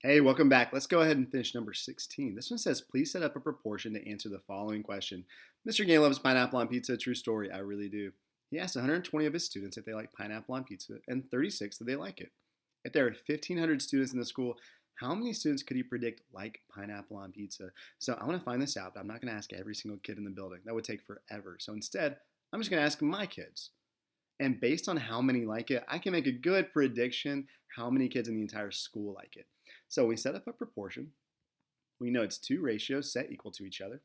Hey, welcome back. Let's go ahead and finish number 16. This one says, please set up a proportion to answer the following question. Mr. Gay loves pineapple on pizza. True story. I really do. He asked 120 of his students if they like pineapple on pizza and 36 that they like it. If there are 1,500 students in the school, how many students could he predict like pineapple on pizza? So I want to find this out, but I'm not going to ask every single kid in the building. That would take forever. So instead, I'm just going to ask my kids. And based on how many like it, I can make a good prediction how many kids in the entire school like it. So we set up a proportion. We know it's two ratios set equal to each other.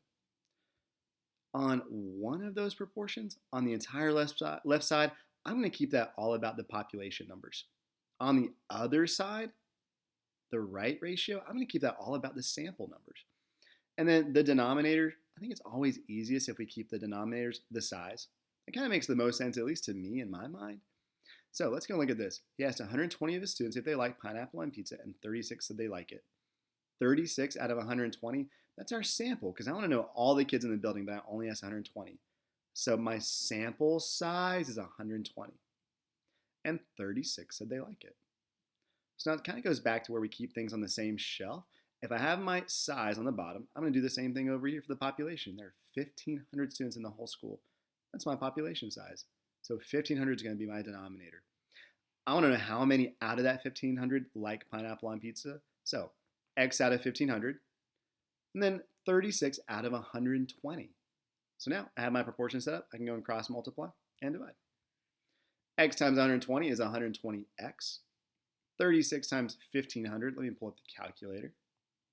On one of those proportions, on the entire left side, I'm going to keep that all about the population numbers. On the other side, the right ratio, I'm going to keep that all about the sample numbers. And then the denominator, I think it's always easiest if we keep the denominators the size. It kind of makes the most sense, at least to me in my mind. So let's go look at this. He asked 120 of his students if they like pineapple on pizza, and 36 said they like it. 36 out of 120, that's our sample, because I want to know all the kids in the building, but I only asked 120. So my sample size is 120. And 36 said they like it. So now it kind of goes back to where we keep things on the same shelf. If I have my size on the bottom, I'm going to do the same thing over here for the population. There are 1,500 students in the whole school. That's my population size. So 1,500 is going to be my denominator. I want to know how many out of that 1,500 like pineapple on pizza. So X out of 1,500, and then 36 out of 120. So now I have my proportion set up. I can go and cross multiply and divide. X times 120 is 120x. 36 times 1,500, let me pull up the calculator.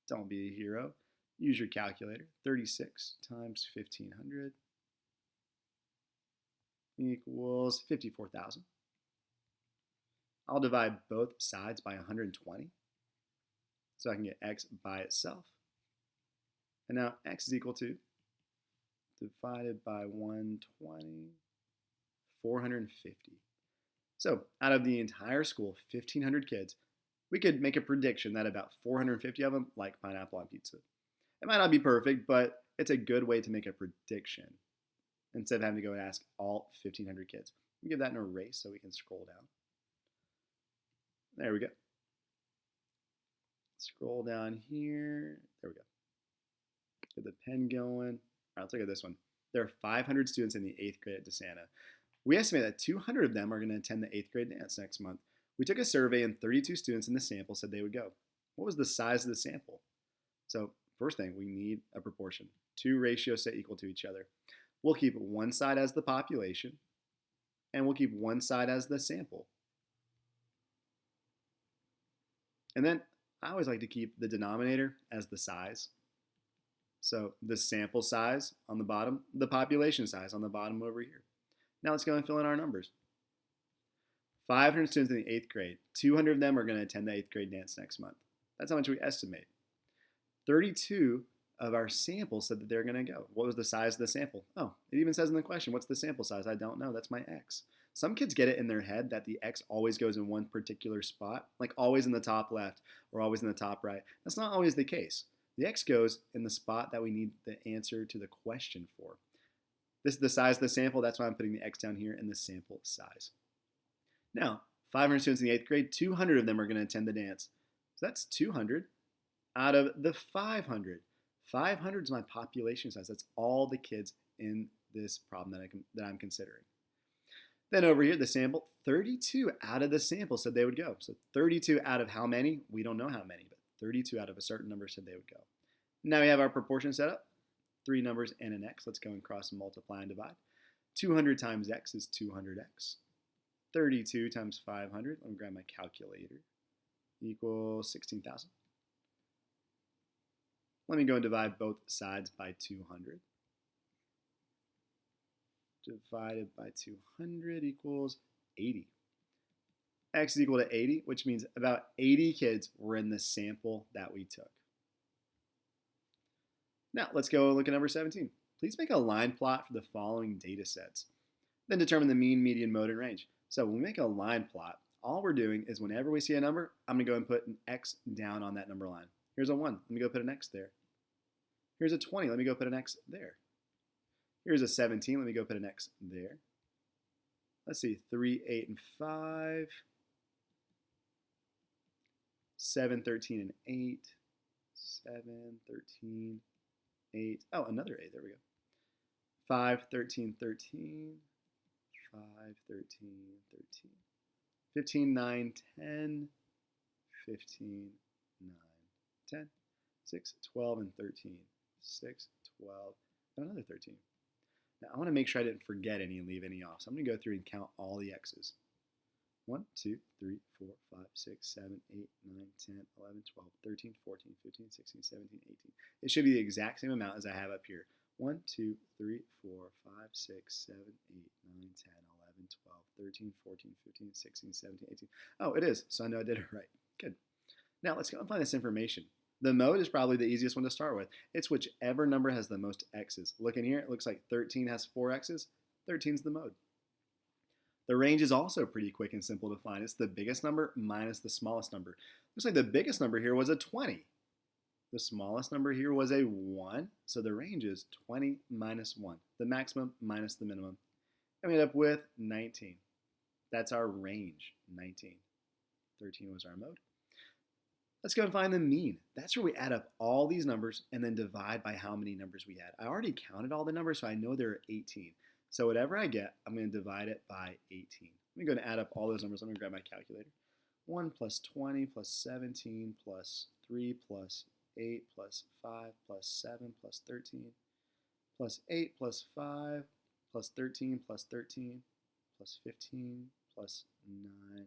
Don't be a hero. Use your calculator. 36 times 1,500 equals 54,000. I'll divide both sides by 120. So I can get x by itself. And now x is equal to, divided by 120, 450. So out of the entire school, 1,500 kids, we could make a prediction that about 450 of them like pineapple on pizza. It might not be perfect, but it's a good way to make a prediction instead of having to go and ask all 1,500 kids. We give that an erase so we can scroll down. There we go. Scroll down here. There we go. Get the pen going. All right, let's look at this one. There are 500 students in the 8th grade at DeSanta. We estimate that 200 of them are going to attend the 8th grade dance next month. We took a survey and 32 students in the sample said they would go. What was the size of the sample? So first thing, we need a proportion. Two ratios set equal to each other. We'll keep one side as the population, and we'll keep one side as the sample. And then I always like to keep the denominator as the size. So the sample size on the bottom, the population size on the bottom over here. Now let's go and fill in our numbers. 500 students in the 8th grade. 200 of them are going to attend the 8th grade dance next month. That's how much we estimate. 32 of our sample said that they're going to go. What was the size of the sample? Oh, it even says in the question, what's the sample size? I don't know. That's my X. Some kids get it in their head that the X always goes in one particular spot, like always in the top left or always in the top right. That's not always the case. The X goes in the spot that we need the answer to the question for. This is the size of the sample. That's why I'm putting the X down here in the sample size. Now, 500 students in the 8th grade, 200 of them are going to attend the dance. So that's 200 out of the 500. 500 is my population size. That's all the kids in this problem that I'm considering. Then over here, the sample, 32 out of the sample said they would go. So 32 out of how many? We don't know how many, but 32 out of a certain number said they would go. Now we have our proportion set up. 3 numbers and an x. Let's go and cross multiply and divide. 200 times x is 200x. 32 times 500, let me grab my calculator, equals 16,000. Let me go and divide both sides by 200. Divided by 200 equals 80. X is equal to 80, which means about 80 kids were in the sample that we took. Now, let's go look at number 17. Please make a line plot for the following data sets. Then determine the mean, median, mode, and range. So when we make a line plot, all we're doing is whenever we see a number, I'm going to go and put an X down on that number line. Here's a 1. Let me go put an X there. Here's a 20. Let me go put an X there. Here's a 17. Let me go put an X there. Let's see. 3, 8, and 5. 7, 13, and 8. 7, 13, 8. Oh, another 8. There we go. 5, 13, 13. 5, 13, 13. 15, 9, 10. 15, 9, 10. 6, 12, and 13. 6, 12, and another 13. Now, I want to make sure I didn't forget any and leave any off. So I'm going to go through and count all the x's. 1, 2, 3, 4, 5, 6, 7, 8, 9, 10, 11, 12, 13, 14, 15, 16, 17, 18. It should be the exact same amount as I have up here. 1, 2, 3, 4, 5, 6, 7, 8, 9, 10, 11, 12, 13, 14, 15, 16, 17, 18. Oh, it is. So I know I did it right. Good. Now let's go and find this information. The mode is probably the easiest one to start with. It's whichever number has the most x's. Look in here. It looks like 13 has 4 x's. 13 is the mode. The range is also pretty quick and simple to find. It's the biggest number minus the smallest number. Looks like the biggest number here was a 20. The smallest number here was a 1. So the range is 20 minus 1. The maximum minus the minimum. And we end up with 19. That's our range, 19. 13 was our mode. Let's go and find the mean. That's where we add up all these numbers and then divide by how many numbers we had. I already counted all the numbers, so I know there are 18. So whatever I get, I'm going to divide it by 18. I'm going to add up all those numbers. Let me grab my calculator. 1 plus 20 plus 17 plus 3 plus 8 plus 5 plus 7 plus 13 plus 8 plus 5 plus 13 plus 13 plus 15 plus 9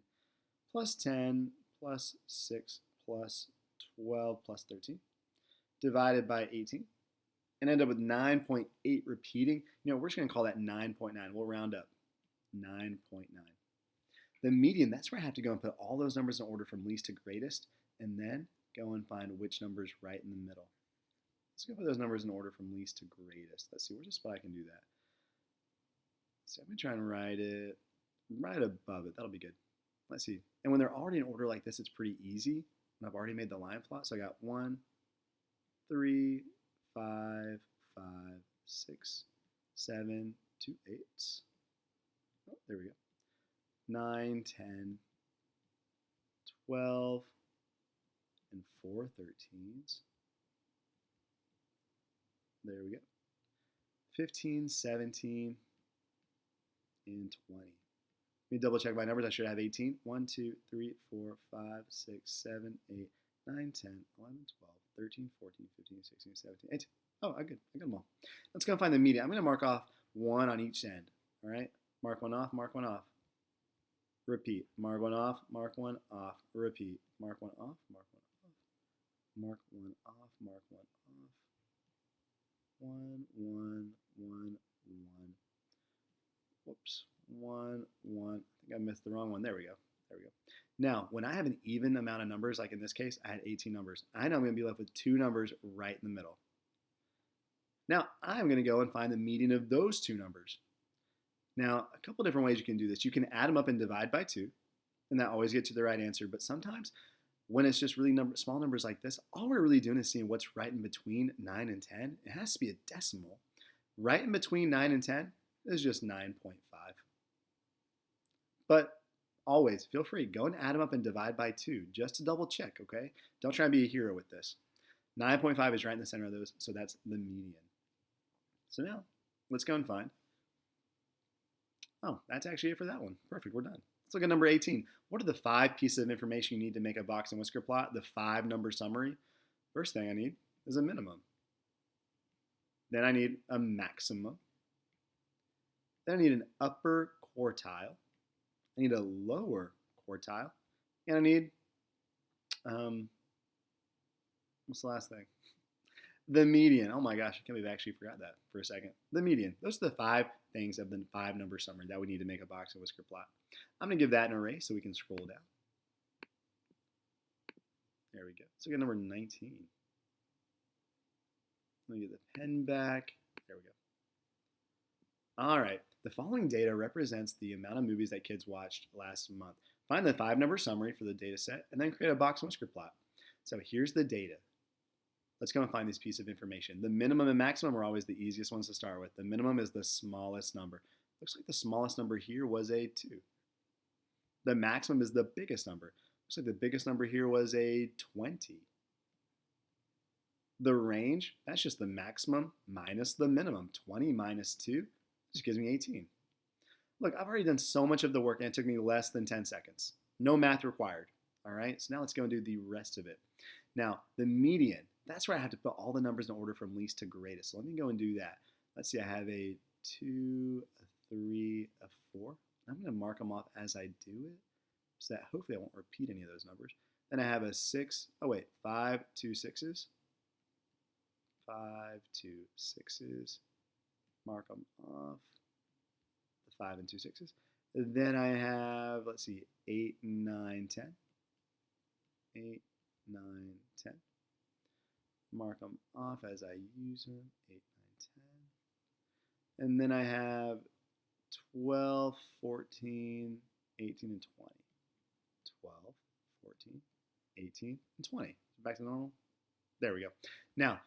plus 10 plus 6 plus 12 plus 13 divided by 18 and end up with 9.8 repeating. You know, we're just going to call that 9.9. We'll round up. 9.9. The median, that's where I have to go and put all those numbers in order from least to greatest and then go and find which number is right in the middle. Let's go put those numbers in order from least to greatest. Let's see, where's a spot I can do that? So I'm going to try and write it right above it. That'll be good. Let's see. And when they're already in order like this, it's pretty easy. And I've already made the line plot. So I got 1, 3, 5, 5, 6, 7, 2 8s. Oh, there we go. 9, 10, 12, and 4 13s. There we go. 15, 17, and 20. Let me double check my numbers. I should have 18. 1, 2, 3, 4, 5, 6, 7, 8, 9, 10, 11, 12, 13, 14, 15, 16, 17, 18. Oh, I got them all. Let's go find the median. I'm going to mark off 1 on each end. All right? Mark 1 off, mark 1 off. Repeat. Mark 1 off, mark 1 off. Repeat. Mark 1 off, mark 1 off. Mark 1 off, mark 1 off. 1, 1, 1, 1. Whoops. 1, 1. I think I missed the wrong one. There we go. There we go. Now, when I have an even amount of numbers, like in this case, I had 18 numbers. I know I'm going to be left with 2 numbers right in the middle. Now, I'm going to go and find the median of those 2 numbers. Now, a couple different ways you can do this. You can add them up and divide by 2, and that always gets you the right answer. But sometimes, when it's just really small numbers like this, all we're really doing is seeing what's right in between 9 and 10. It has to be a decimal. Right in between 9 and 10 is just 9.5. But always, feel free, go and add them up and divide by 2, just to double check, okay? Don't try and be a hero with this. 9.5 is right in the center of those, so that's the median. So now, let's go and find. Oh, that's actually it for that one. Perfect, we're done. Let's look at number 18. What are the 5 pieces of information you need to make a box and whisker plot? The 5-number summary. First thing I need is a minimum. Then I need a maximum. Then I need an upper quartile. I need a lower quartile. And I need, what's the last thing? The median. Oh my gosh, I can't believe I actually forgot that for a second. The median. Those are the 5 things of the 5-number summary that we need to make a box and whisker plot. I'm going to give that an array so we can scroll down. There we go. Let's look at number 19. Let me get the pen back. There we go. All right. The following data represents the amount of movies that kids watched last month. Find the 5-number summary for the data set and then create a box and whisker plot. So here's the data. Let's go and find this piece of information. The minimum and maximum are always the easiest ones to start with. The minimum is the smallest number. Looks like the smallest number here was a 2. The maximum is the biggest number. Looks like the biggest number here was a 20. The range, that's just the maximum minus the minimum. 20 minus 2 just gives me 18. Look, I've already done so much of the work and it took me less than 10 seconds. No math required. All right, so now let's go and do the rest of it. Now, the median, that's where I have to put all the numbers in order from least to greatest. So let me go and do that. Let's see, I have a 2, a 3, a 4. I'm going to mark them off as I do it so that hopefully I won't repeat any of those numbers. Then I have a 6, oh wait, 5, 2 6s. 5, 2 6s. Mark them off. The 5 and 2 6s. Then I have, let's see, 8, 9, 10. 8, 9, 10. Mark them off as I use them. 8, 9, 10. And then I have 12, 14, 18, and 20. 12, 14, 18, and 20. Back to normal. There we go. Now,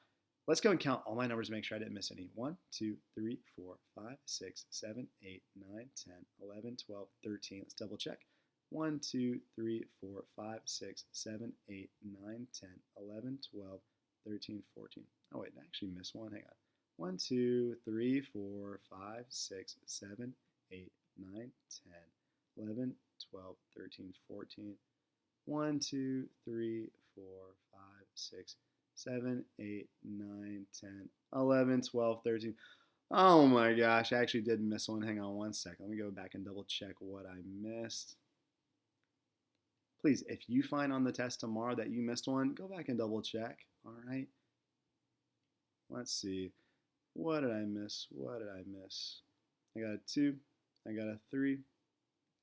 let's go and count all my numbers to make sure I didn't miss any. 1, 2, 3, 4, 5, 6, 7, 8, 9, 10, 11, 12, 13. Let's double check. 1, 2, 3, 4, 5, 6, 7, 8, 9, 10, 11, 12, 13, 14. Oh, wait, I actually missed one. Hang on. 1, 2, 3, 4, 5, 6, 7, 8, 9, 10, 11, 12, 13, 14. 1, 2, 3, 4, 5, 6, 7, 8, 9, 10, 11, 12, 13. Oh my gosh, I actually did miss one. Hang on one second. Let me go back and double check what I missed. Please, if you find on the test tomorrow that you missed one, go back and double check. All right. Let's see. What did I miss? What did I miss? I got a 2. I got a 3.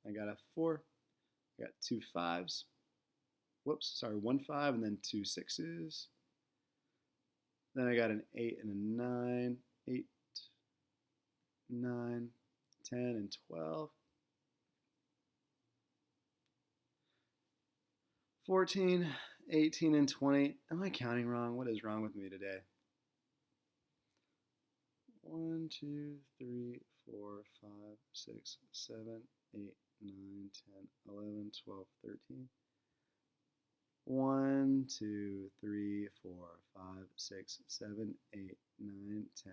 I got a 4. I got 2 5s. Whoops, sorry, 1 5 and then 2 6s. Then I got an 8 and a 9. 8, 9, 10, and 12. 14, 18, and 20. Am I counting wrong? What is wrong with me today? 1, 2, 3, 4, 5, 6, 7, 8, 9, 10, 11, 12, 13. 1, 2, 3, 4, 5, 6, 7, 8, 9, 10,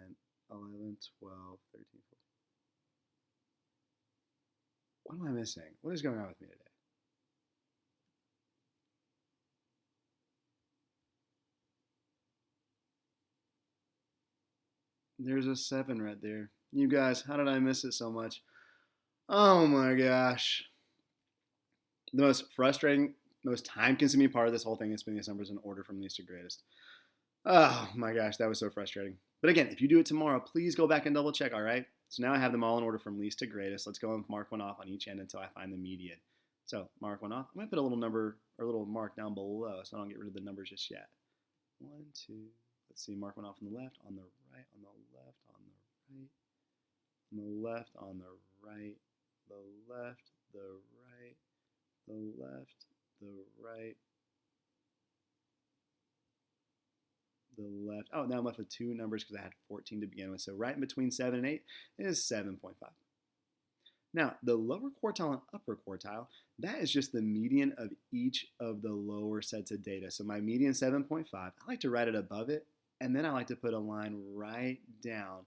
11, 12, 13, 14. What am I missing? What is going on with me today? There's a 7 right there. You guys, how did I miss it so much? Oh my gosh. The most frustrating, most time-consuming part of this whole thing is putting these numbers in order from least to greatest. Oh my gosh, that was so frustrating. But again, if you do it tomorrow, please go back and double check, all right? So now I have them all in order from least to greatest. Let's go and mark one off on each end until I find the median. So mark one off. I'm going to put a little number or a little mark down below so I don't get rid of the numbers just yet. 1, 2, let's see, mark one off on the left, on the right, on the left, on the right, on the left, on the right, the left, the right, the left, the right, the left. Oh, now I'm left with 2 numbers because I had 14 to begin with. So right in between 7 and 8 is 7.5. Now, the lower quartile and upper quartile, that is just the median of each of the lower sets of data. So my median 7.5, I like to write it above it, and then I like to put a line right down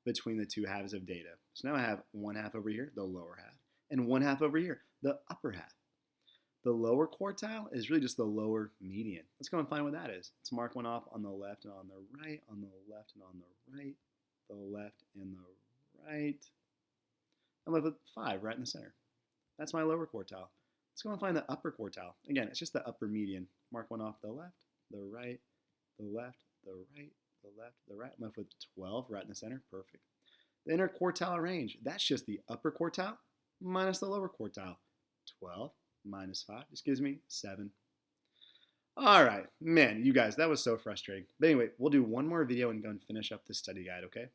between the 2 halves of data. So now I have 1 half over here, the lower half, and 1 half over here, the upper half. The lower quartile is really just the lower median. Let's go and find what that is. Let's mark one off on the left and on the right, on the left and on the right, the left and the right. I'm left with 5 right in the center. That's my lower quartile. Let's go and find the upper quartile. Again, it's just the upper median. Mark one off the left, the right, the left, the right, the left, the right. I'm left with 12 right in the center. Perfect. The interquartile range, that's just the upper quartile minus the lower quartile. 12 minus 5 just gives me 7. All right, man, you guys, that was so frustrating. But anyway, we'll do one more video and go and finish up this study guide, okay?